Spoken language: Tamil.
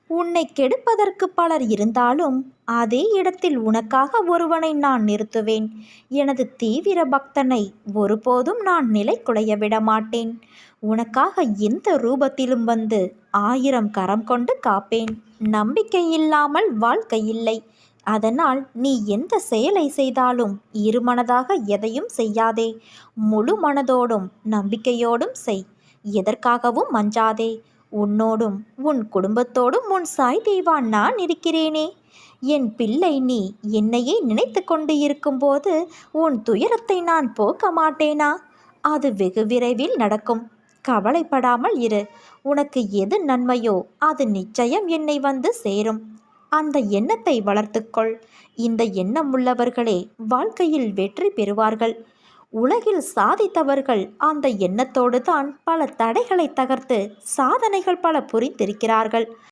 உன்னை கெடுப்பதற்கு பலர் இருந்தாலும் அதே இடத்தில் உனக்காக ஒருவனை நான் நிறுத்துவேன். எனது தீவிர பக்தனை ஒருபோதும் நான் நிலை குலைய விட மாட்டேன். உனக்காக எந்த ரூபத்திலும் வந்து 1000 கரம் கொண்டு காப்பேன். நம்பிக்கை இல்லாமல் வாழ்க்கை இல்லை. அதனால் நீ எந்த செயலை செய்தாலும் இருமனதாக எதையும் செய்யாதே. முழு மனதோடும் நம்பிக்கையோடும் செய். எதற்காகவும் அஞ்சாதே. உன்னோடும் உன் குடும்பத்தோடும் உன் சாய் தேவா நான் இருக்கிறேனே. என் பிள்ளை, நீ என்னையே நினைத்து கொண்டு இருக்கும்போது உன் துயரத்தை நான் போக்க மாட்டேனா? அது வெகு விரைவில் நடக்கும். கவலைப்படாமல் இரு. உனக்கு எது நன்மையோ அது நிச்சயம் என்னை வந்து சேரும். அந்த எண்ணத்தை வளர்த்துக்கொள். இந்த எண்ணம் உள்ளவர்களே வாழ்க்கையில் வெற்றி பெறுவார்கள். உலகில் சாதித்தவர்கள் அந்த எண்ணத்தோடு தான் பல தடைகளை தகர்த்து சாதனைகள் பல புரிந்திருக்கிறார்கள்.